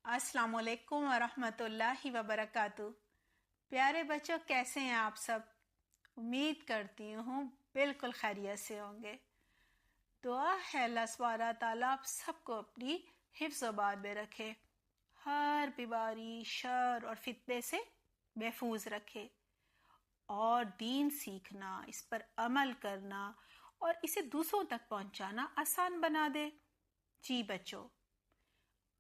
अस्सलाम वालेकुम वरहमत उल्लाहि वबरकातु। प्यारे बच्चों, कैसे हैं आप सब? उम्मीद करती हूँ बिल्कुल खैरियत से होंगे। दुआ है अल्लाह सुब्हाना ताला आप सबको अपनी हिफ्ज़ व बात में रखे, हर बीमारी शर और फितने से महफूज रखे, और दीन सीखना, इस पर अमल करना और इसे दूसरों तक पहुंचाना आसान बना दे। जी बच्चों,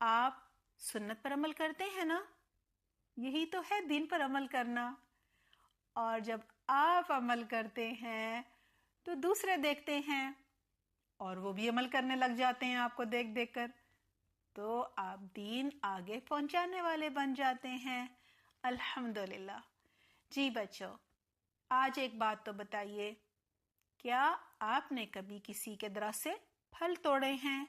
आप सुन्नत पर अमल करते हैं ना? यही तो है दीन पर अमल करना। और जब आप अमल करते हैं तो दूसरे देखते हैं और वो भी अमल करने लग जाते हैं आपको देख देख कर, तो आप दीन आगे पहुंचाने वाले बन जाते हैं। अल्हम्दुलिल्लाह। जी बच्चों, आज एक बात तो बताइए, क्या आपने कभी किसी के दरख्त से फल तोड़े हैं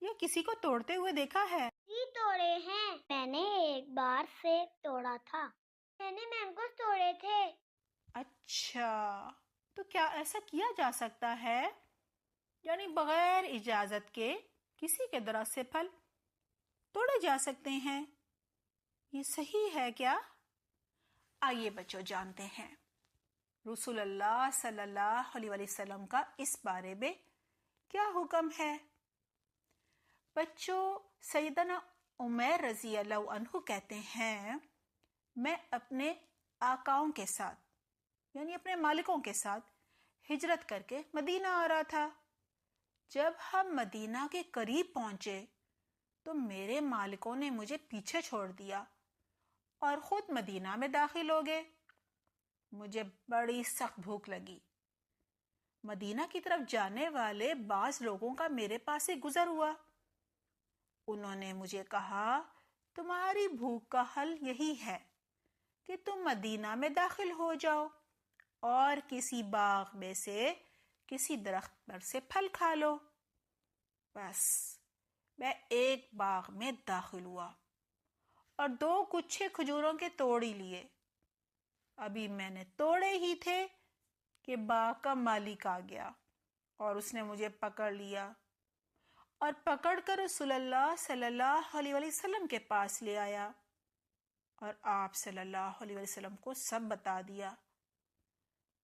या किसी को तोड़ते हुए देखा है? जी तोड़े हैं। मैंने एक बार सेब तोड़ा था। मैंने मैंगोस तोड़े थे। अच्छा, तो क्या ऐसा किया जा सकता है, यानी बगैर इजाजत के किसी के दरख्त से फल तोड़े जा सकते हैं? ये सही है क्या? आइए बच्चों जानते हैं रसूलुल्लाह सल्लल्लाहु अलैहि वसल्लम का इस बारे में क्या हुक्म है। बच्चों, सैयदना उमर रजी अल्लाह अन्हु कहते हैं, मैं अपने आकाओं के साथ यानी अपने मालिकों के साथ हिजरत करके मदीना आ रहा था। जब हम मदीना के करीब पहुंचे तो मेरे मालिकों ने मुझे पीछे छोड़ दिया और खुद मदीना में दाखिल हो गए। मुझे बड़ी सख्त भूख लगी। मदीना की तरफ जाने वाले बाज लोगों का मेरे पास से गुजर हुआ। उन्होंने मुझे कहा, तुम्हारी भूख का हल यही है कि तुम मदीना में दाखिल हो जाओ और किसी बाग में से किसी दरख्त पर से फल खा लो। बस मैं एक बाग में दाखिल हुआ और 2 गुच्छे खजूरों के तोड़ ही लिए। अभी मैंने तोड़े ही थे कि बाग का मालिक आ गया और उसने मुझे पकड़ लिया और पकड़कर रसूलुल्लाह सल्लल्लाहु अलैहि वसल्लम के पास ले आया और आप सल्लल्लाहु अलैहि वसल्लम को सब बता दिया।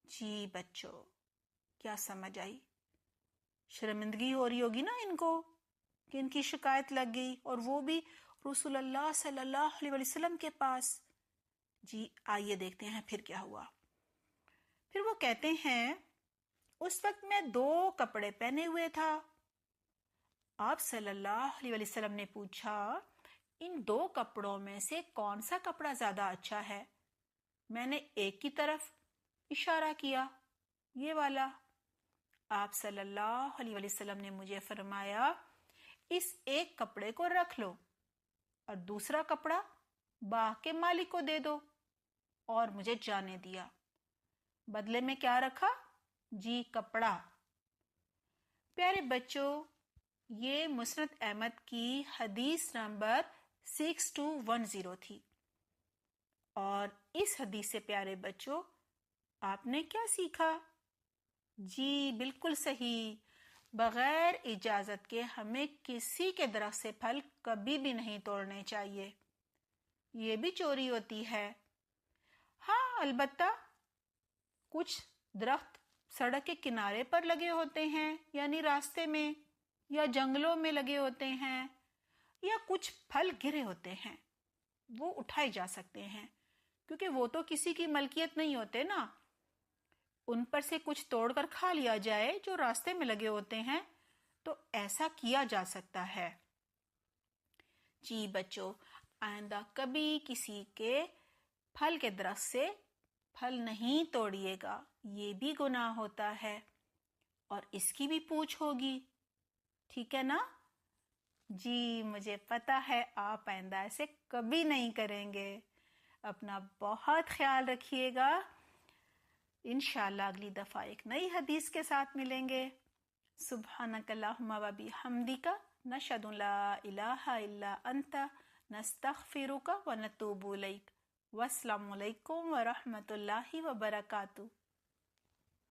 जी बच्चों, क्या समझ आई? शर्मिंदगी हो रही होगी ना इनको कि इनकी शिकायत लग गई, और वो भी रसूलुल्लाह सल्लल्लाहु अलैहि वसल्लम के पास। जी आइए देखते हैं फिर क्या हुआ। फिर वो कहते हैं, उस वक्त मैं 2 कपड़े पहने हुए था। आप सल्लल्लाहु अलैहि वसल्लम ने पूछा, इन 2 कपड़ों में से कौन सा कपड़ा ज्यादा अच्छा है? मैंने एक की तरफ इशारा किया, ये वाला। आप सल्लल्लाहु अलैहि वसल्लम ने मुझे फरमाया, इस एक कपड़े को रख लो और दूसरा कपड़ा बाग के मालिक को दे दो, और मुझे जाने दिया। बदले में क्या रखा? जी कपड़ा। प्यारे बच्चों, ये मुस्नद अहमद की हदीस नंबर 6210 थी। और इस हदीस से प्यारे बच्चों आपने क्या सीखा? जी बिल्कुल सही, बगैर इजाजत के हमें किसी के दरख्त से फल कभी भी नहीं तोड़ने चाहिए। ये भी चोरी होती है। हाँ, अलबत्ता कुछ दरख्त सड़क के किनारे पर लगे होते हैं, यानी रास्ते में या जंगलों में लगे होते हैं, या कुछ फल गिरे होते हैं, वो उठाए जा सकते हैं, क्योंकि वो तो किसी की मलकियत नहीं होते ना। उन पर से कुछ तोड़कर खा लिया जाए जो रास्ते में लगे होते हैं, तो ऐसा किया जा सकता है। जी बच्चों, आइंदा कभी किसी के फल के दरख्त से फल नहीं तोड़िएगा, ये भी गुनाह होता है और इसकी भी पूछ होगी, ठीक है ना? जी मुझे पता है आप आइंदा ऐसे कभी नहीं करेंगे। अपना बहुत ख्याल रखिएगा। इंशाअल्लाह अगली दफा एक नई हदीस के साथ मिलेंगे। सुब्हानकल्लाहुम्मा व बिहम्दिका नशहदु ला इलाहा इल्ला अंता नस्तगफिरुका व नतूबु इलैक। वस्सलामु अलैकुम व रहमतुल्लाहि व बरकातुहू।